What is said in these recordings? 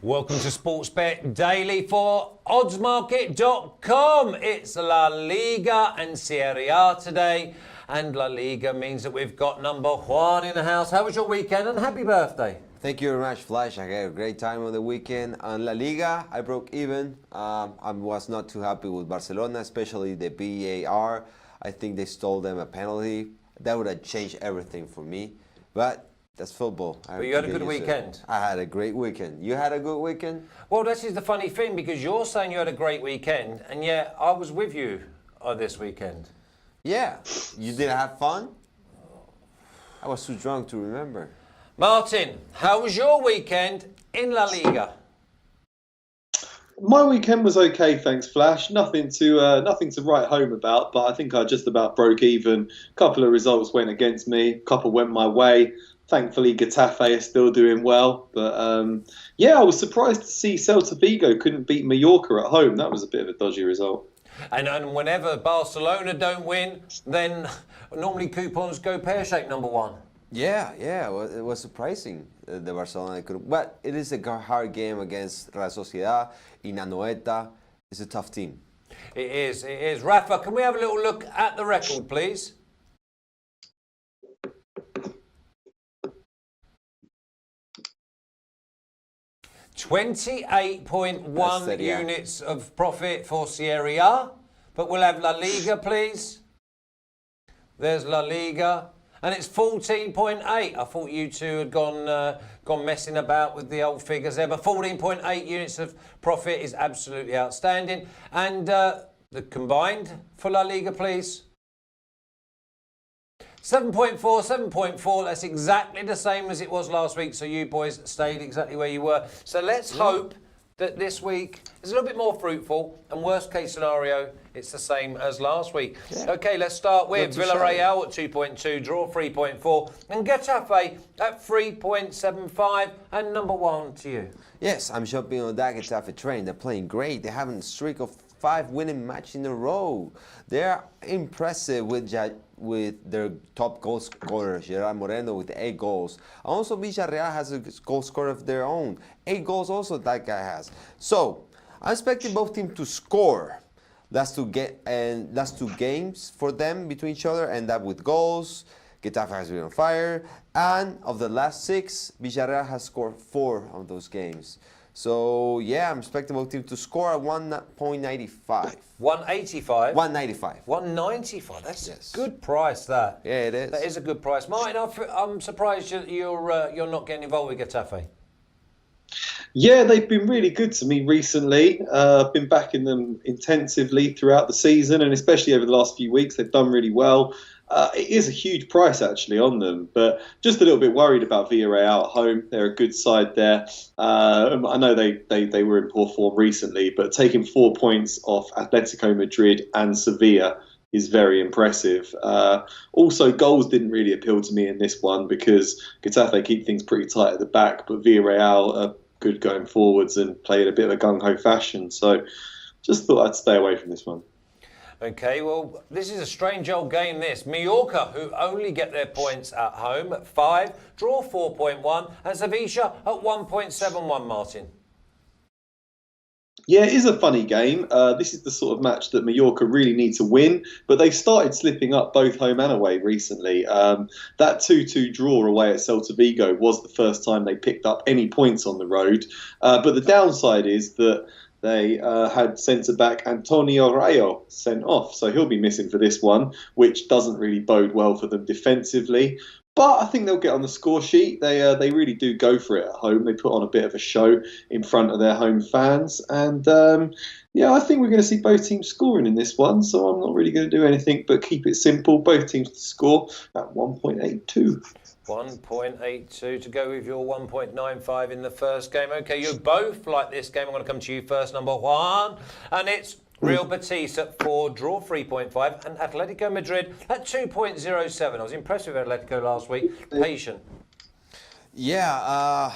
Welcome to Sportsbet Daily for oddsmarket.com. It's La Liga and Serie A today. And La Liga means that we've got Number Juan in the house. How was your weekend and happy birthday? Thank you very much, Flash. I had a great time on the weekend. On La Liga, I broke even. I was not too happy with Barcelona, especially the VAR. I think they stole them a penalty. That would have changed everything for me. But that's football. But you had a good weekend. I had a great weekend. You had a good weekend? Well, this is the funny thing, because you're saying you had a great weekend, and yet I was with you on this weekend. Yeah. You didn't have fun? I was too drunk to remember. Martin, how was your weekend in La Liga? My weekend was okay, thanks, Flash. Nothing to write home about, but I think I just about broke even. A couple of results went against me, a couple went my way. Thankfully, Getafe is still doing well. But yeah, I was surprised to see Celta Vigo couldn't beat Mallorca at home. That was a bit of a dodgy result. And whenever Barcelona don't win, then normally coupons go pear-shaped, Number One. Yeah, it was surprising the Barcelona could, but it is a hard game against La Sociedad in Anoeta. It's a tough team. It is. Rafa, can we have a little look at the record, please? $28.1 units of profit for Serie A, but we'll have La Liga, please. There's La Liga. And it's 14.8. I thought you two had gone messing about with the old figures there, but 14.8 units of profit is absolutely outstanding. And the combined for La Liga, please. 7.4. That's exactly the same as it was last week. So you boys stayed exactly where you were. So let's hope that this week is a little bit more fruitful, and worst case scenario, it's the same as last week. Yeah. Okay, let's start with Villarreal at 2.2, draw 3.4, and Getafe at 3.75, and Number One to you. Yes, I'm jumping on that Getafe train. They're playing great. They have a streak of 5 winning matches in a row. They're impressive with their top goal scorer, Gerard Moreno, with 8 goals. Also, Villarreal has a goal scorer of their own. 8 goals also that guy has. So, I'm expecting both teams to score. That's two games for them between each other, and that with goals. Getafe has been on fire. And of the last 6, Villarreal has scored 4 of those games. So, yeah, I'm expecting both teams to score at 1.95. 185? 195. 195. That's a good price, that. Yeah, it is. That is a good price. Martin, I'm surprised you're not getting involved with Getafe. Yeah, they've been really good to me recently. I've been backing them intensively throughout the season, and especially over the last few weeks, they've done really well. It is a huge price actually on them, but just a little bit worried about Villarreal at home. They're a good side there. I know they were in poor form recently, but taking 4 points off Atletico Madrid and Sevilla is very impressive. Also, goals didn't really appeal to me in this one because Getafe keep things pretty tight at the back, but Villarreal are good going forwards and play in a bit of a gung-ho fashion. So just thought I'd stay away from this one. Okay, well, this is a strange old game, this. Mallorca, who only get their points at home at 5, draw 4.1, and Sevilla at 1.71, Martin. Yeah, it is a funny game. This is the sort of match that Mallorca really need to win, but they've started slipping up both home and away recently. That 2-2 draw away at Celta Vigo was the first time they picked up any points on the road. But the downside is that they had centre-back Antonio Rayo sent off, so he'll be missing for this one, which doesn't really bode well for them defensively. But I think they'll get on the score sheet. They really do go for it at home. They put on a bit of a show in front of their home fans. And, yeah, I think we're going to see both teams scoring in this one. So I'm not really going to do anything but keep it simple. Both teams to score at 1.82. 1.82 to go with your 1.95 in the first game. Okay, you both like this game. I'm going to come to you first, Number One. And it's Real Betis at 4, draw 3.5, and Atletico Madrid at 2.07. I was impressed with Atletico last week. Patient. Yeah,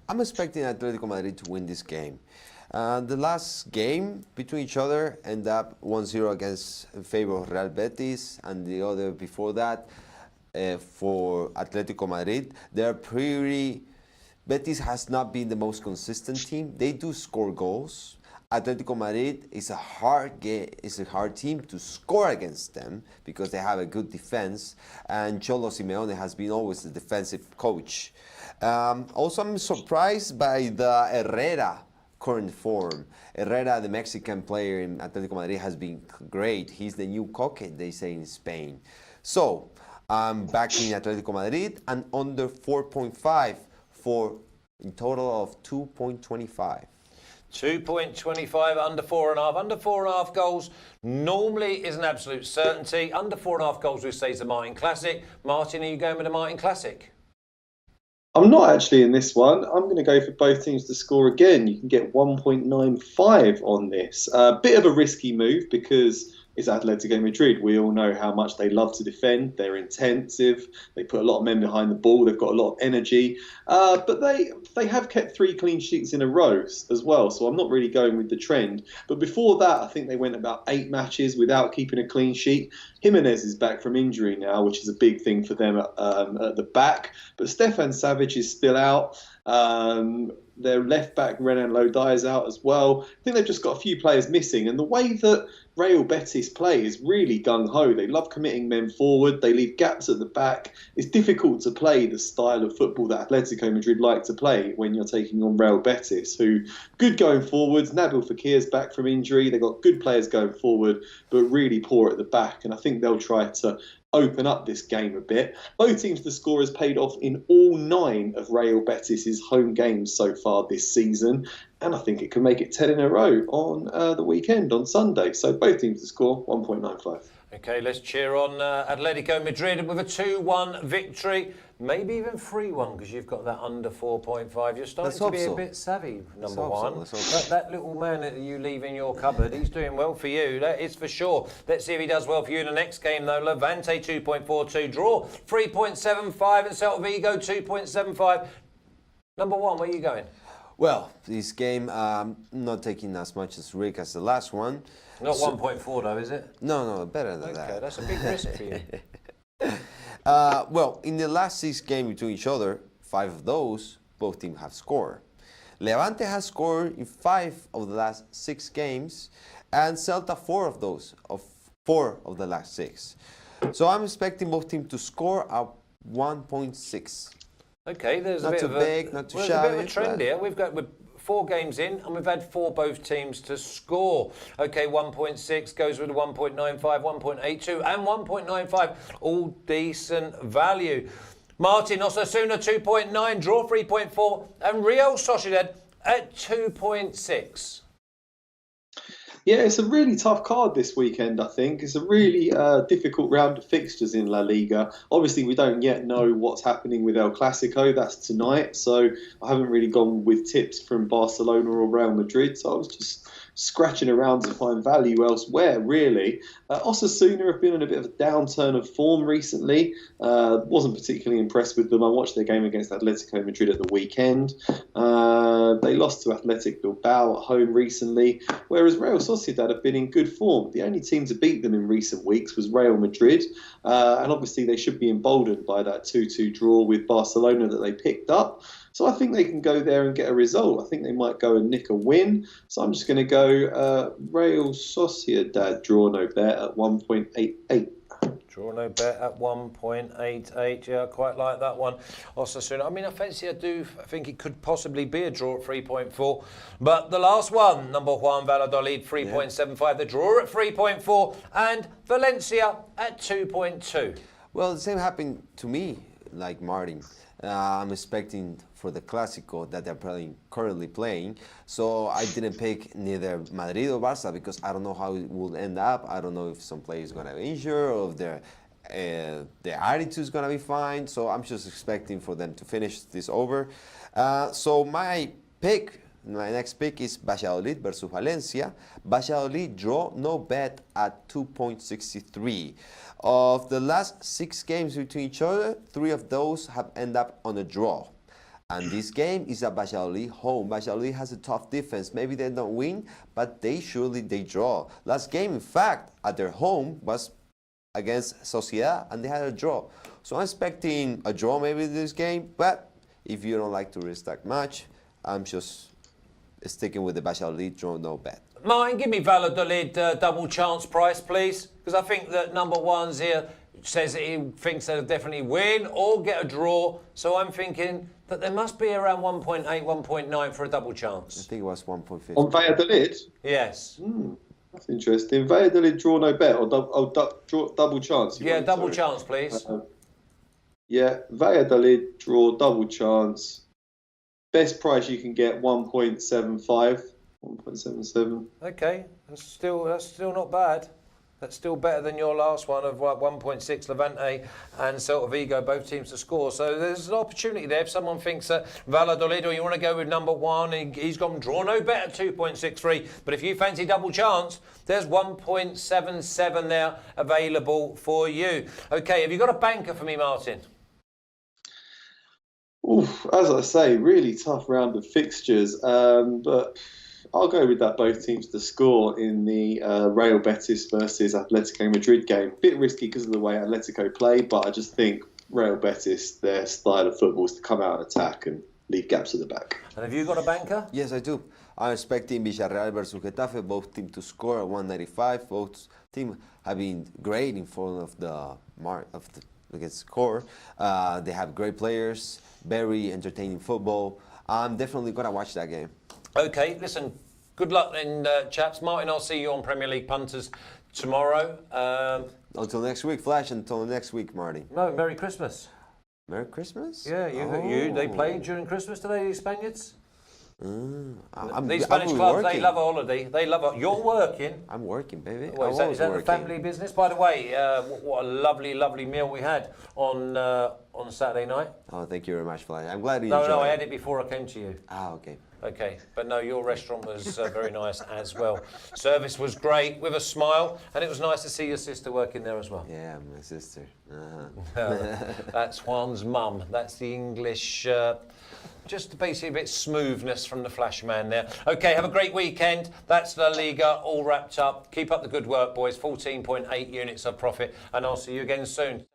I'm expecting Atletico Madrid to win this game. The last game between each other ended up 1-0 against in favor of Real Betis, and the other before that for Atletico Madrid. They're pretty Betis has not been the most consistent team. They do score goals. Atletico Madrid is a hard team to score against them because they have a good defense, and Cholo Simeone has been always the defensive coach. Also, I'm surprised by the Herrera current form. Herrera, the Mexican player in Atletico Madrid, has been great. He's the new Coque, they say in Spain. So, I'm backing Atletico Madrid and under 4.5 for a total of 2.25. 2.25, under 4.5. Under 4.5 goals normally is an absolute certainty. Under 4.5 goals, we say, is the Martin Classic. Martin, are you going with the Martin Classic? I'm not actually in this one. I'm going to go for both teams to score again. You can get 1.95 on this. A bit of a risky move because it's Atletico Madrid. We all know how much they love to defend. They're intensive. They put a lot of men behind the ball. They've got a lot of energy. But they have kept 3 clean sheets in a row as well. So I'm not really going with the trend. But before that, I think they went about 8 matches without keeping a clean sheet. Jimenez is back from injury now, which is a big thing for them at the back. But Stefan Savic is still out. Their left back, Renan Lodi, is out as well. I think they've just got a few players missing. And the way that Real Betis play is really gung-ho. They love committing men forward. They leave gaps at the back. It's difficult to play the style of football that Atletico Madrid like to play when you're taking on Real Betis, who good going forwards. Nabil Fekir's back from injury. They've got good players going forward, but really poor at the back. And I think they'll try to open up this game a bit. Both teams to score has paid off in all 9 of Real Betis' home games so far this season. And I think it can make it 10 in a row on the weekend, on Sunday. So both teams to score, 1.95. Okay, let's cheer on Atletico Madrid with a 2-1 victory. Maybe even 3-1 because you've got that under 4.5. You're starting to be a bit savvy, Number Juan. That little man that you leave in your cupboard, he's doing well for you. That is for sure. Let's see if he does well for you in the next game, though. Levante 2.42, draw 3.75, and Celta Vigo 2.75. Number Juan, where are you going? Well, this game, not taking as much as risk as the last one. Not 1.4 though, is it? No, better than that. Okay, that's a big risk for you. Well, in the last 6 games between each other, 5 of those, both teams have scored. Levante has scored in 5 of the last 6 games, and Celta 4 of those, of 4 of the last 6. So I'm expecting both teams to score at 1.6. Okay, there's not a bit too of big, not too there's shabby. a bit of a trend here. We're 4 games in, and we've had 4 both teams to score. Okay, 1.6 goes with a 1.95, 1.82, and 1.95. All decent value. Martin, Osasuna 2.9, draw 3.4, and Real Sociedad at 2.6. Yeah, it's a really tough card this weekend, I think. It's a really difficult round of fixtures in La Liga. Obviously, we don't yet know what's happening with El Clasico. That's tonight. So I haven't really gone with tips from Barcelona or Real Madrid. So I was just scratching around to find value elsewhere, really. Osasuna have been in a bit of a downturn of form recently. Wasn't particularly impressed with them. I watched their game against Atletico Madrid at the weekend. They lost to Athletic Bilbao at home recently, whereas Real Sociedad have been in good form. The only team to beat them in recent weeks was Real Madrid, and obviously they should be emboldened by that 2-2 draw with Barcelona that they picked up. So I think they can go there and get a result. I think they might go and nick a win. So I'm just going to go Real Sociedad draw no bet at 1.88. Draw no bet at 1.88. Yeah, I quite like that one. Osasuna. I mean, I think it could possibly be a draw at 3.4. But the last one, Number Juan, Valladolid 3.75. Yeah. The draw at 3.4, and Valencia at 2.2. Well, the same happened to me, like Martin. I'm expecting for the Clásico that they're currently playing. So I didn't pick neither Madrid or Barca because I don't know how it will end up. I don't know if some player is going to be injured or if their attitude is going to be fine. So I'm just expecting for them to finish this over. So my next pick is Valladolid versus Valencia. Valladolid draw no bet at 2.63. Of the last 6 games between each other, 3 of those have ended up on a draw. And this game is at Valladolid home. Valladolid has a tough defense. Maybe they don't win, but they draw. Last game, in fact, at their home was against Sociedad, and they had a draw. So I'm expecting a draw maybe this game, but If you don't like to risk that much, I'm just sticking with the Valladolid draw no bet. Martin, give me Valladolid double chance price, please, because I think that number one's here says that he thinks they'll definitely win or get a draw. So I'm thinking that there must be around 1.8, 1.9 for a double I chance. think it was 1.50. On Valladolid? Yes. That's interesting. Valladolid draw no bet or double chance? Yeah, double chance, please. Yeah, Valladolid draw double chance. Best price you can get 1.75, 1.77. Okay, that's still not bad. That's still better than your last one of 1.6 Levante and Celta Vigo, both teams to score. So there's an opportunity there. If someone thinks that Valladolid, or you want to go with number one, he's gone draw no bet at 2.63. But if you fancy double chance, there's 1.77 there available for you. Okay, have you got a banker for me, Martin? Oof, as I say, really tough round of fixtures. But I'll go with that both teams to score in the Real Betis versus Atletico Madrid game. Bit risky because of the way Atletico play, but I just think Real Betis, their style of football is to come out and attack and leave gaps at the back. And have you got a banker? Yes, I do. I'm expecting Villarreal versus Getafe, both teams to score at 195. Both teams have been great in front of the against score. They have great players, very entertaining football. I'm definitely gonna watch that game. Okay, listen, good luck then, chaps. Martin, I'll see you on Premier League Punters tomorrow. Until next week, Flash. Until next week, Marty. No, Merry Christmas. Merry Christmas? Yeah, they played during Christmas today, these Spaniards? I'm These Spanish I'm clubs, working. they love a holiday. They love You're working. I'm working, baby. Well, is that a family business? By the way, what a lovely meal we had on Saturday night. Oh, thank you very much, Flash. I'm glad you No, enjoyed I it. had it before I came to you. Ah, okay. Okay, but no, your restaurant was very nice as well. Service was great, with a smile, and it was nice to see your sister working there as well. Yeah, my sister. Uh-huh. That's Juan's mum. That's the English, just basically a bit smoothness from the Flash man there. Okay, have a great weekend. That's La Liga all wrapped up. Keep up the good work, boys. 14.8 units of profit, and I'll see you again soon.